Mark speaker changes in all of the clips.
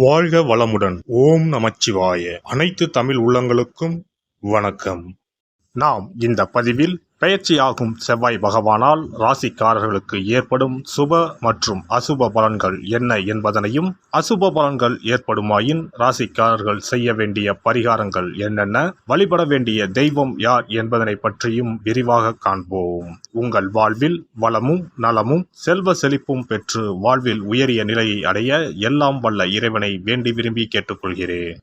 Speaker 1: வாழ்க வளமுடன். ஓம் நமச்சிவாய. அனைத்து தமிழ் உள்ளங்களுக்கும் வணக்கம். நாம் இந்த பதிவில் பெயர்ச்சியாகும் செவ்வாய் பகவானால் ராசிக்காரர்களுக்கு ஏற்படும் சுப மற்றும் அசுப பலன்கள் என்ன என்பதனையும், அசுப பலன்கள் ஏற்படுமாயின் ராசிக்காரர்கள் செய்ய வேண்டிய பரிகாரங்கள் என்னென்ன, வழிபட வேண்டிய தெய்வம் யார் என்பதனை பற்றியும் விரிவாக காண்போம். உங்கள் வாழ்வில் வளமும் நலமும் செல்வ செழிப்பும் பெற்று வாழ்வில் உயரிய நிலையை அடைய எல்லாம் வல்ல இறைவனை வேண்டி விரும்பி கேட்டுக்கொள்கிறேன்.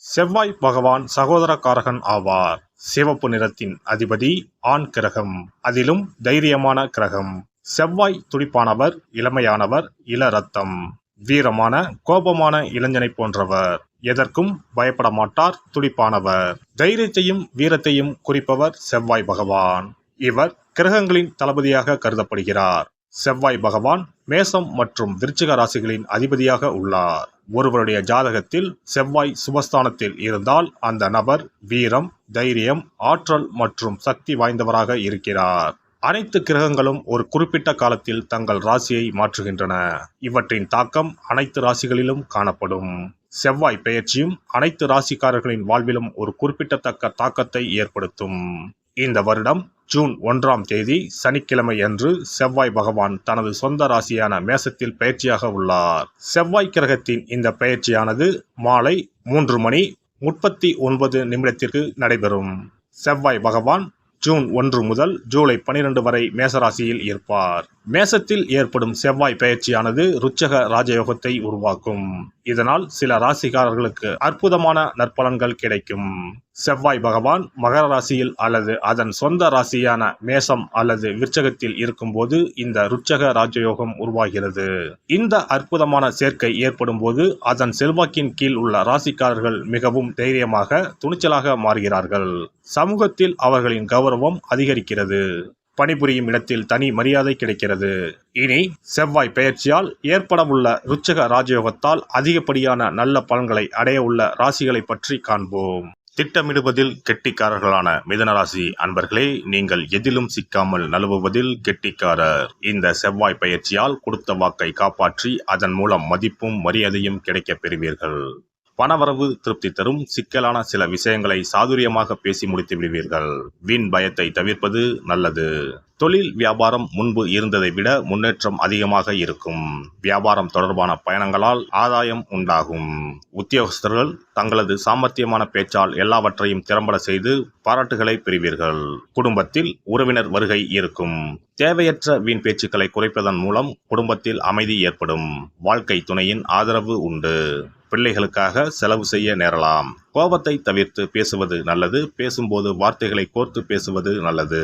Speaker 1: செவ்வாய் பகவான் சகோதரக்காரகன் ஆவார். சிவப்பு நிறத்தின் அதிபதி, ஆண் கிரகம், அதிலும் தைரியமான கிரகம். செவ்வாய் துடிப்பானவர், இளமையானவர், இள ரத்தம், வீரமான கோபமான இளைஞனை போன்றவர். எதற்கும் பயப்பட மாட்டார், துடிப்பானவர். தைரியத்தையும் வீரத்தையும் குறிப்பவர் செவ்வாய் பகவான். இவர் கிரகங்களின் தளபதியாக கருதப்படுகிறார். செவ்வாய் பகவான் மேசம் மற்றும் விருச்சிக ராசிகளின் அதிபதியாக உள்ளார். ஒருவருடைய ஜாதகத்தில் செவ்வாய் சுபஸ்தானத்தில் இருந்தால் அந்த நபர் வீரம், தைரியம், ஆற்றல் மற்றும் சக்தி வாய்ந்தவராக இருக்கிறார். அனைத்து கிரகங்களும் ஒரு குறிப்பிட்ட காலத்தில் தங்கள் ராசியை மாற்றுகின்றன. இவற்றின் தாக்கம் அனைத்து ராசிகளிலும் காணப்படும். செவ்வாய் பெயர்ச்சியும் அனைத்து ராசிக்காரர்களின் வாழ்விலும் ஒரு குறிப்பிடத்தக்க தாக்கத்தை ஏற்படுத்தும். இந்த வருடம் ஜூன் 1ஆம் தேதி சனிக்கிழமை அன்று செவ்வாய் பகவான் தனது சொந்த ராசியான மேசத்தில் பயிற்சியாக உள்ளார். செவ்வாய் கிரகத்தின் இந்த பயிற்சியானது மாலை 3:39 நடைபெறும். செவ்வாய் பகவான் ஜூன் 1 முதல் ஜூலை 12 வரை மேசராசியில் இருப்பார். மேசத்தில் ஏற்படும் செவ்வாய் பெயர்ச்சியானது ருச்சக ராஜயோகத்தை உருவாக்கும். இதனால் சில ராசிக்காரர்களுக்கு அற்புதமான நற்பலன்கள் கிடைக்கும். செவ்வாய் பகவான் மகர ராசியில் அல்லது அதன் சொந்த ராசியான மேசம் அல்லது விருச்சகத்தில் இருக்கும்போது இந்த ருச்சக ராஜயோகம் உருவாகிறது. இந்த அற்புதமான சேர்க்கை ஏற்படும் போது அதன் செல்வாக்கின் கீழ் உள்ள ராசிக்காரர்கள் மிகவும் தைரியமாக, துணிச்சலாக மாறுகிறார்கள். சமூகத்தில் அவர்களின் கௌரவம் அதிகரிக்கிறது. பணிபுரியும் இடத்தில் தனி மரியாதை கிடைக்கிறது. இனி செவ்வாய் பெயர்ச்சியால் ஏற்படவுள்ள ருச்சக ராஜயோகத்தால் அதிகப்படியான நல்ல பலன்களை அடைய உள்ள ராசிகளை பற்றி காண்போம். திட்டமிடுவதில் கெட்டிக்காரர்களான மிதுன ராசி அன்பர்களே, நீங்கள் எதிலும் சிக்காமல் நழுவுவதில் கெட்டிக்காரர். இந்த செவ்வாய் பெயர்ச்சியால் கொடுத்த வாக்கை காப்பாற்றி அதன் மூலம் மதிப்பும் மரியாதையும் கிடைக்கப் பெறுவீர்கள். பணவரவு திருப்தி தரும். சிக்கலான சில விஷயங்களை சாதுரியமாக பேசி முடித்து விடுவீர்கள். வீண் பயத்தை தவிர்ப்பது நல்லது. தொழில் வியாபாரம் முன்பு இருந்ததை விட முன்னேற்றம் அதிகமாக இருக்கும். வியாபாரம் தொடர்பான பயணங்களால் ஆதாயம் உண்டாகும். உத்தியோகஸ்தர்கள் தங்களது சாமர்த்தியமான பேச்சால் எல்லாவற்றையும் திறம்பட செய்து பாராட்டுகளை பெறுவீர்கள். குடும்பத்தில் உறவினர் வருகை இருக்கும். தேவையற்ற வீண் பேச்சுக்களை குறைப்பதன் மூலம் குடும்பத்தில் அமைதி ஏற்படும். வாழ்க்கை துணையின் ஆதரவு உண்டு. பிள்ளைகளுக்காக செலவு செய்ய நேரலாம். கோபத்தை தவிர்த்து பேசுவது நல்லது. பேசும்போது வார்த்தைகளை கோர்த்து பேசுவது நல்லது.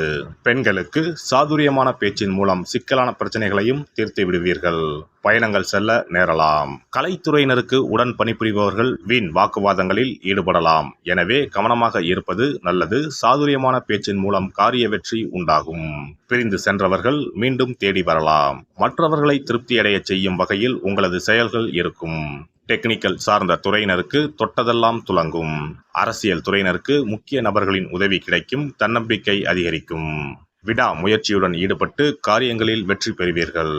Speaker 1: பெண்களுக்கு சாதுரியமான பேச்சின் மூலம் சிக்கலான பிரச்சனைகளையும் தீர்த்து விடுவீர்கள். பயணங்கள் செல்ல நேரலாம். கலைத்துறையினருக்கு உடன் பணிபுரிபவர்கள் வீண் வாக்குவாதங்களில் ஈடுபடலாம். எனவே கவனமாக இருப்பது நல்லது. சாதுரியமான பேச்சின் மூலம் காரிய வெற்றி உண்டாகும். பிரிந்து சென்றவர்கள் மீண்டும் தேடி வரலாம். மற்றவர்களை திருப்தியடைய செய்யும் வகையில் உங்களது செயல்கள் இருக்கும். டெக்னிக்கல் சார்ந்த துறையினருக்கு தொட்டதெல்லாம் துலங்கும். அரசியல் துறையினருக்கு முக்கிய நபர்களின் உதவி கிடைக்கும். தன்னம்பிக்கை அதிகரிக்கும். விடா முயற்சியுடன் ஈடுபட்டு காரியங்களில் வெற்றி பெறுவீர்கள்.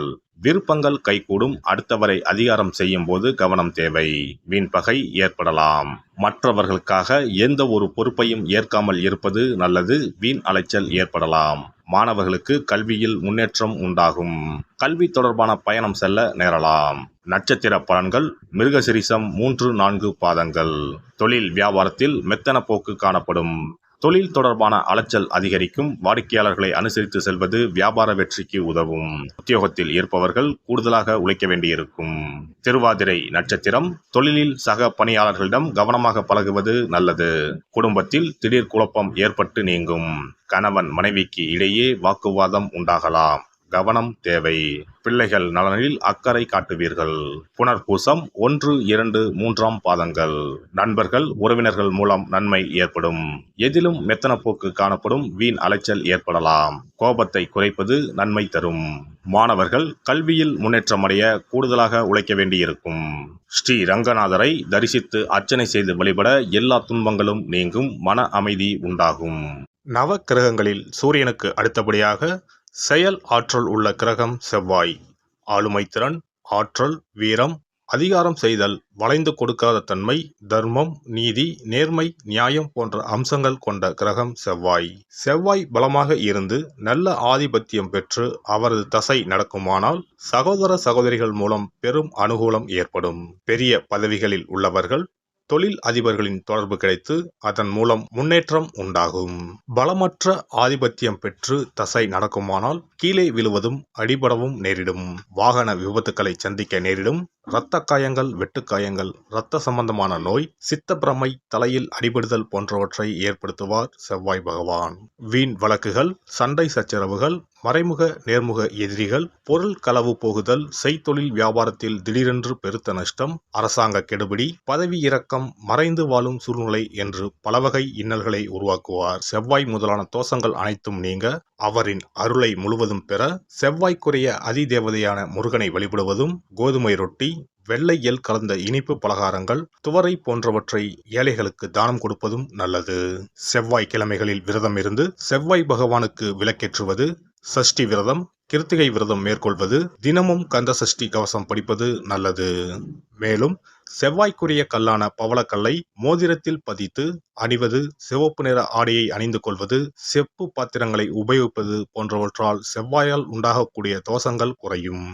Speaker 1: விருப்பங்கள் கைகூடும். அடுத்தவரை அதிகாரம் செய்யும் போது கவனம் தேவை. வீண்பகை ஏற்படலாம். மற்றவர்களுக்காக எந்த ஒரு பொறுப்பையும் ஏற்காமல் இருப்பது நல்லது. வீண் அலைச்சல் ஏற்படலாம். மாணவர்களுக்கு கல்வியில் முன்னேற்றம் உண்டாகும். கல்வி தொடர்பான பயணம் செல்ல நேரலாம். நட்சத்திர பலன்கள் மிருகசிரிசம் 3-4 பாதங்கள். தொழில் வியாபாரத்தில் மெத்தன போக்கு காணப்படும். தொழில் தொடர்பான அலைச்சல் அதிகரிக்கும். வாடிக்கையாளர்களை அனுசரித்து செல்வது வியாபார வெற்றிக்கு உதவும். உத்தியோகத்தில் இருப்பவர்கள் கூடுதலாக உழைக்க வேண்டியிருக்கும். திருவாதிரை நட்சத்திரம். தொழிலில் சக பணியாளர்களிடம் கவனமாக பழகுவது நல்லது. குடும்பத்தில் திடீர் குழப்பம் ஏற்பட்டு நீங்கும். கணவன் மனைவிக்கு இடையே வாக்குவாதம் உண்டாகலாம். கவனம் தேவை. பிள்ளைகள் நலனில் அக்கறை காட்டுவீர்கள். புனர்பூசம் 1-2-3 பாதங்கள். நண்பர்கள் உறவினர்கள் மூலம் நன்மை ஏற்படும். எதிலும் மெத்தன போக்கு காணப்படும். வீண் அலைச்சல் ஏற்படலாம். கோபத்தை குறைப்பது நன்மை தரும். மாணவர்கள் கல்வியில் முன்னேற்றமடைய கூடுதலாக உழைக்க வேண்டியிருக்கும். ஸ்ரீ ரங்கநாதரை தரிசித்து அர்ச்சனை செய்து வழிபட எல்லா துன்பங்களும் நீங்கும். மன அமைதி உண்டாகும். நவ கிரகங்களில் சூரியனுக்கு அடுத்தபடியாக செயல் ஆற்றல் உள்ள கிரகம் செவ்வாய். ஆளுமை திறன், ஆற்றல், வீரம், அதிகாரம் செய்தல், வளைந்து கொடுக்காத தன்மை, தர்மம், நீதி, நேர்மை, நியாயம் போன்ற அம்சங்கள் கொண்ட கிரகம் செவ்வாய். செவ்வாய் பலமாக இருந்து நல்ல ஆதிபத்தியம் பெற்று அவரது தசை நடக்குமானால் சகோதர சகோதரிகள் மூலம் பெரும் அனுகூலம் ஏற்படும். பெரிய பதவிகளில் உள்ளவர்கள், தொழில் அதிபர்களின் தொடர்பு கிடைத்து அதன் மூலம் முன்னேற்றம் உண்டாகும். பலமற்ற ஆதிபத்தியம் பெற்று தசை நடக்குமானால் கீழே விழுவதும் அடிபடவும் நேரிடும். வாகன விபத்துக்களை சந்திக்க நேரிடும். இரத்த காயங்கள், வெட்டுக்காயங்கள், இரத்த சம்பந்தமான நோய், சித்தப்பிரமை, தலையில் அடிபடுதல் போன்றவற்றை ஏற்படுத்துவார் செவ்வாய் பகவான். வீண் வழக்குகள், சண்டை சச்சரவுகள், மறைமுக நேர்முக எதிரிகள், பொருள் களவு போகுதல், செய்தொழில் வியாபாரத்தில் திடீரென்று பெருத்த நஷ்டம், அரசாங்க கெடுபிடி, பதவி இறக்கம், மறைந்து வாழும் சூழ்நிலை என்று பலவகை இன்னல்களை உருவாக்குவார். செவ்வாய் முதலான தோஷங்கள் அனைத்தும் நீங்க அவரின் அருளை முழுவதும் பெற செவ்வாய்க்குரிய அதிதேவதையான முருகனை வழிபடுவதும், கோதுமை ரொட்டி, வெள்ளை எள் கலந்த இனிப்பு பலகாரங்கள், துவரை போன்றவற்றை ஏழைகளுக்கு தானம் கொடுப்பதும் நல்லது. செவ்வாய் கிழமைகளில் விரதம் இருந்து செவ்வாய் பகவானுக்கு விளக்கேற்றுவது, சஷ்டி விரதம், கிருத்திகை விரதம் மேற்கொள்வது, தினமும் கந்த சஷ்டி கவசம் படிப்பது நல்லது. மேலும் செவ்வாய்க்குரிய கல்லான பவளக்கல்லை மோதிரத்தில் பதித்து அணிவது, சிவப்பு நிற ஆடையை அணிந்து கொள்வது, செப்பு பாத்திரங்களை உபயோகிப்பது போன்றவற்றால் செவ்வாயால் உண்டாகக்கூடிய தோஷங்கள் குறையும்.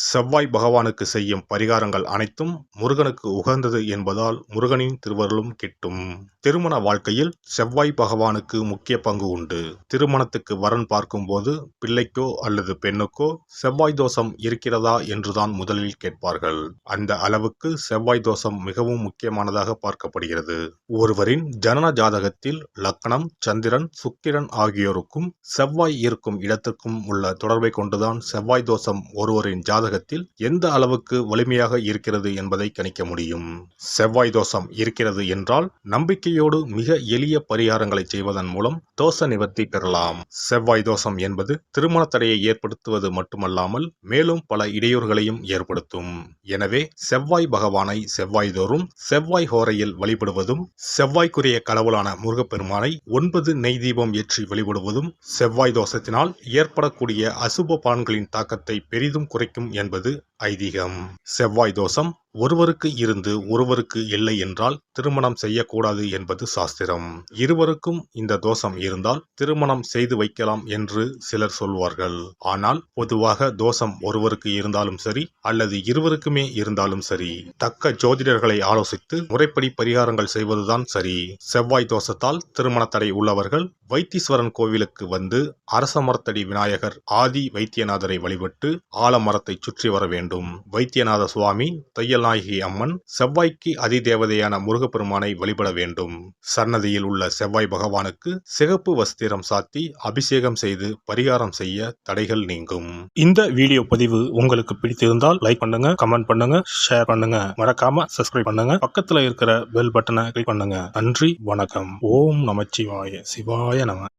Speaker 1: செவ்வாய் பகவானுக்கு செய்யும் பரிகாரங்கள் அனைத்தும் முருகனுக்கு உகந்தது என்பதால் முருகனின் திருவருளும் கிட்டும். திருமண வாழ்க்கையில் செவ்வாய் பகவானுக்கு முக்கிய பங்கு உண்டு. திருமணத்துக்கு வரன் பார்க்கும்போது பிள்ளைக்கோ அல்லது பெண்ணுக்கோ செவ்வாய் தோஷம் இருக்கிறதா என்றுதான் முதலில் கேட்பார்கள். அந்த அளவுக்கு செவ்வாய் தோஷம் மிகவும் முக்கியமானதாக பார்க்கப்படுகிறது. ஒருவரின் ஜனன ஜாதகத்தில் லக்னம், சந்திரன், சுக்கிரன் ஆகியோருக்கும் செவ்வாய் இருக்கும் இடத்திற்கும் உள்ள தொடர்பை கொண்டுதான் செவ்வாய் தோஷம் ஒருவரின் ஜாதகத்தில் எந்த அளவுக்கு வலிமையாக இருக்கிறது என்பதை கணிக்க முடியும். செவ்வாய் தோஷம் இருக்கிறது என்றால் நம்பிக்கையோடு மிக எளிய பரிகாரங்களை செய்வதன் மூலம் தோஷ நிவர்த்தி பெறலாம். செவ்வாய் தோஷம் என்பது திருமண தடையை ஏற்படுத்துவது மட்டுமல்லாமல் மேலும் பல இடையூறுகளையும் ஏற்படுத்தும். எனவே செவ்வாய் பகவானை செவ்வாய் தோறும் செவ்வாய் ஹோரையில் வழிபடுவதும், செவ்வாய்க்குரிய கடவுளான முருகப்பெருமானை 9 நெய் தீபம் ஏற்றி வழிபடுவதும் செவ்வாய் தோஷத்தினால் ஏற்படக்கூடிய அசுப பலன்களின் தாக்கத்தை பெரிதும் குறைக்கும் என்பது ஐதீகம். செவ்வாய் தோஷம் ஒருவருக்கு இருந்து ஒருவருக்கு இல்லை என்றால் திருமணம் செய்யக்கூடாது என்பது சாஸ்திரம். இருவருக்கும் இந்த தோஷம் இருந்தால் திருமணம் செய்து வைக்கலாம் என்று சிலர் சொல்வார்கள். ஆனால் பொதுவாக தோஷம் ஒருவருக்கு இருந்தாலும் சரி அல்லது இருவருக்குமே இருந்தாலும் சரி, தக்க ஜோதிடர்களை ஆலோசித்து முறைப்படி பரிகாரங்கள் செய்வதுதான் சரி. செவ்வாய் தோஷத்தால் திருமண தடை உள்ளவர்கள் வைத்தீஸ்வரன் கோவிலுக்கு வந்து அரச மரத்தடி விநாயகர் ஆதி வைத்தியநாதரை வழிபட்டு ஆலமரத்தை சுற்றி வர வேண்டும். வைத்தியநாத சுவாமி, தையல்நாயகி அம்மன், செவ்வாய்க்கு அதிதேவதையான முருகப்பெருமானை வழிபட வேண்டும். சன்னதியில் உள்ள செவ்வாய் பகவானுக்கு சிகப்பு வஸ்திரம் சாத்தி அபிஷேகம் செய்து பரிகாரம் செய்ய தடைகள் நீங்கும். இந்த வீடியோ பதிவு உங்களுக்கு பிடித்திருந்தால் லைக் பண்ணுங்க, கமெண்ட் பண்ணுங்க, ஷேர் பண்ணுங்க, மறக்காம சப்ஸ்கிரைப் பண்ணுங்க, பக்கத்துல இருக்கிற பெல் பட்டனை கிளிக் பண்ணுங்க. நன்றி, வணக்கம். ஓம் நமச்சிவாய. சிவாய நம.